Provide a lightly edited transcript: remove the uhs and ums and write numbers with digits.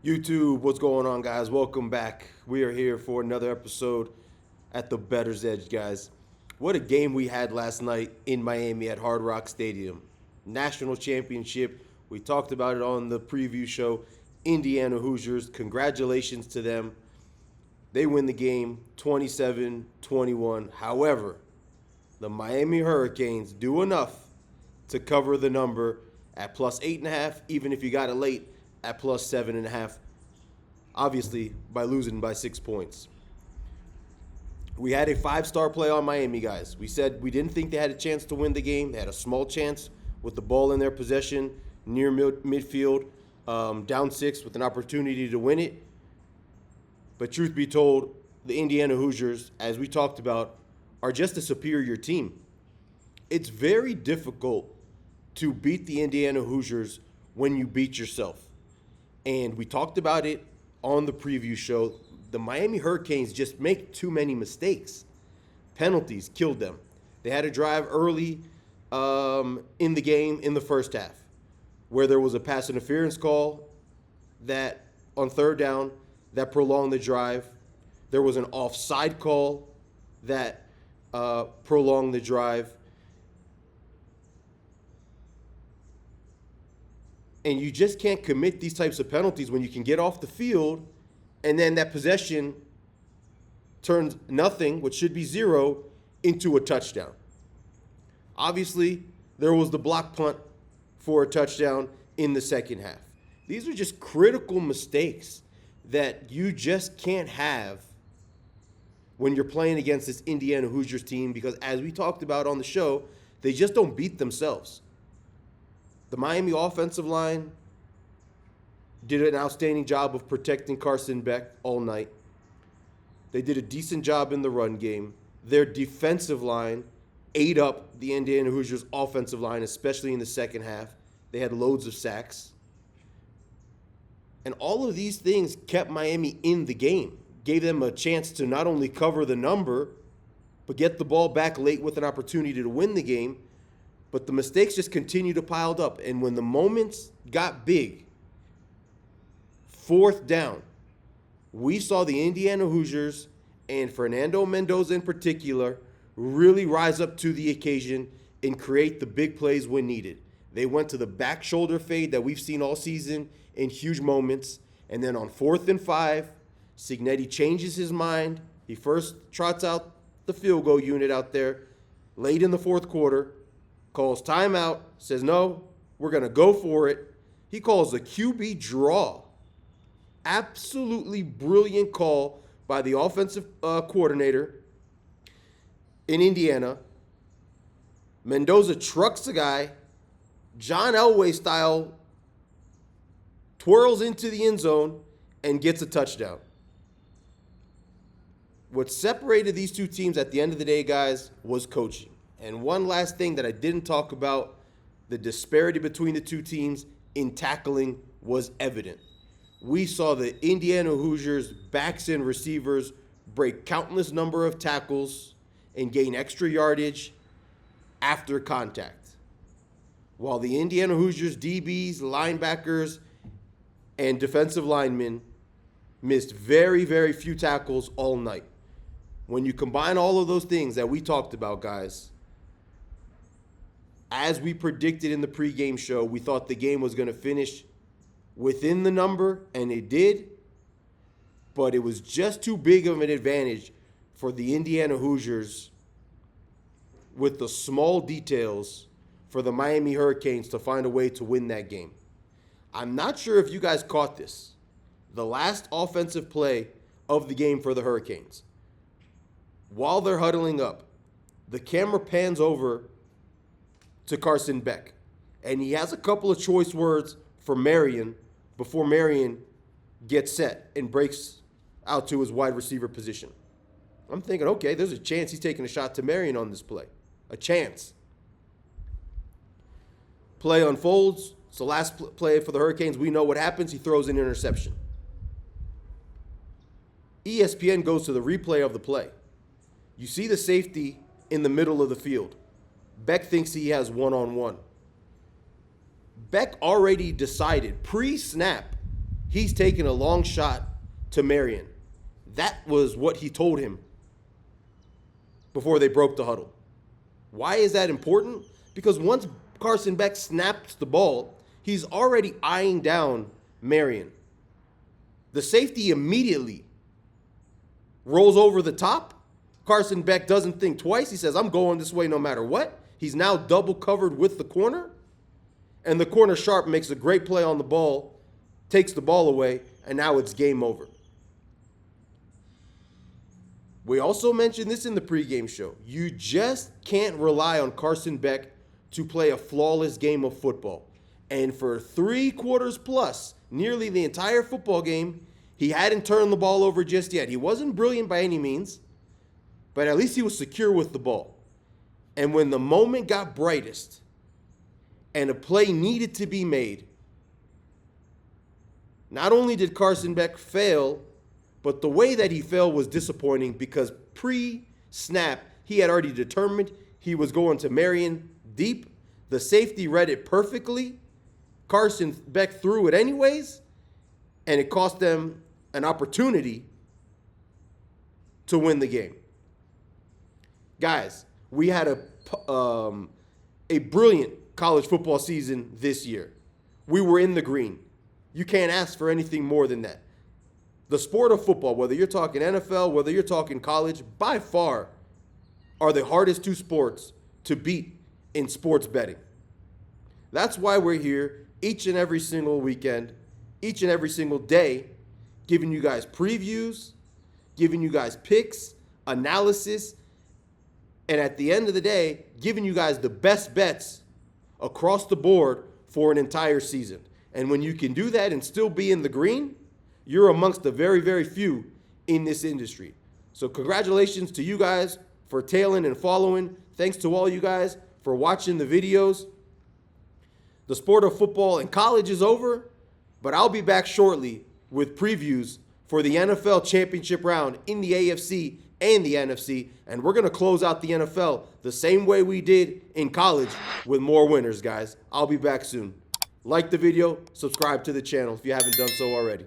YouTube, what's going on, guys? Welcome back. We are here for another episode at the Bettors Edge, guys. What a game we had last night in Miami at Hard Rock Stadium. National championship. We talked about it on the preview show. Indiana Hoosiers, congratulations to them. They win the game 27-21. However, the Miami Hurricanes do enough to cover the number at plus 8.5, even if you got it late at plus 7.5, obviously by losing by 6 points. We had a 5-star play on Miami, guys. We said we didn't think they had a chance to win the game. They had a small chance with the ball in their possession near midfield, down 6 with an opportunity to win it. But truth be told, the Indiana Hoosiers, as we talked about, are just a superior team. It's very difficult to beat the Indiana Hoosiers when you beat yourself. And we talked about it on the preview show. The Miami Hurricanes just make too many mistakes. Penalties killed them. They had a drive early in the game in the first half where there was a pass interference call that on third down that prolonged the drive. There was an offside call that prolonged the drive. And you just can't commit these types of penalties when you can get off the field and then that possession turns nothing, which should be 0, into a touchdown. Obviously, there was the block punt for a touchdown in the second half. These are just critical mistakes that you just can't have when you're playing against this Indiana Hoosiers team because, as we talked about on the show, they just don't beat themselves. The Miami offensive line did an outstanding job of protecting Carson Beck all night. They did a decent job in the run game. Their defensive line ate up the Indiana Hoosiers' offensive line, especially in the second half. They had loads of sacks. And all of these things kept Miami in the game, gave them a chance to not only cover the number, but get the ball back late with an opportunity to win the game. But the mistakes just continued to pile up. And when the moments got big, fourth down, we saw the Indiana Hoosiers and Fernando Mendoza in particular really rise up to the occasion and create the big plays when needed. They went to the back shoulder fade that we've seen all season in huge moments. And then on 4th and 5, Cignetti changes his mind. He first trots out the field goal unit out there late in the fourth quarter, calls timeout, says, no, we're going to go for it. He calls a QB draw. Absolutely brilliant call by the offensive coordinator in Indiana. Mendoza trucks the guy, John Elway style, twirls into the end zone and gets a touchdown. What separated these two teams at the end of the day, guys, was coaching. And one last thing that I didn't talk about, the disparity between the two teams in tackling was evident. We saw the Indiana Hoosiers backs and receivers break countless number of tackles and gain extra yardage after contact, while the Indiana Hoosiers DBs, linebackers, and defensive linemen missed very, very few tackles all night. When you combine all of those things that we talked about, guys, as we predicted in the pregame show, we thought the game was going to finish within the number, and it did. But it was just too big of an advantage for the Indiana Hoosiers with the small details for the Miami Hurricanes to find a way to win that game. I'm not sure if you guys caught this. The last offensive play of the game for the Hurricanes. While they're huddling up, the camera pans over to Carson Beck, and he has a couple of choice words for Marion before Marion gets set and breaks out to his wide receiver position. I'm thinking, okay, there's a chance he's taking a shot to Marion on this play. A chance. Play unfolds. It's the last play for the Hurricanes. We know what happens. He throws an interception. ESPN goes to the replay of the play. You see the safety in the middle of the field. Beck thinks he has one-on-one. Beck already decided pre-snap he's taking a long shot to Marion. That was what he told him before they broke the huddle. Why is that important? Because once Carson Beck snaps the ball, he's already eyeing down Marion. The safety immediately rolls over the top. Carson Beck doesn't think twice. He says, I'm going this way no matter what. He's now double covered with the corner. And the corner sharp makes a great play on the ball, takes the ball away, and now it's game over. We also mentioned this in the pregame show. You just can't rely on Carson Beck to play a flawless game of football. And for 3 quarters plus, nearly the entire football game, he hadn't turned the ball over just yet. He wasn't brilliant by any means, but at least he was secure with the ball. And when the moment got brightest and a play needed to be made, not only did Carson Beck fail, but the way that he fell was disappointing because pre-snap, he had already determined he was going to Marion deep. The safety read it perfectly. Carson Beck threw it anyways, and it cost them an opportunity to win the game. Guys, we had a brilliant college football season this year. We were in the green. You can't ask for anything more than that. The sport of football, whether you're talking NFL, whether you're talking college, by far are the hardest 2 sports to beat in sports betting. That's why we're here each and every single weekend, each and every single day, giving you guys previews, giving you guys picks, analysis, and at the end of the day, giving you guys the best bets across the board for an entire season. And when you can do that and still be in the green, you're amongst the very, very few in this industry. So congratulations to you guys for tailing and following. Thanks to all you guys for watching the videos. The sport of football in college is over, but I'll be back shortly with previews for the NFL championship round in the AFC and the NFC, and we're going to close out the NFL the same way we did in college with more winners, guys. I'll be back soon. Like the video, subscribe to the channel if you haven't done so already.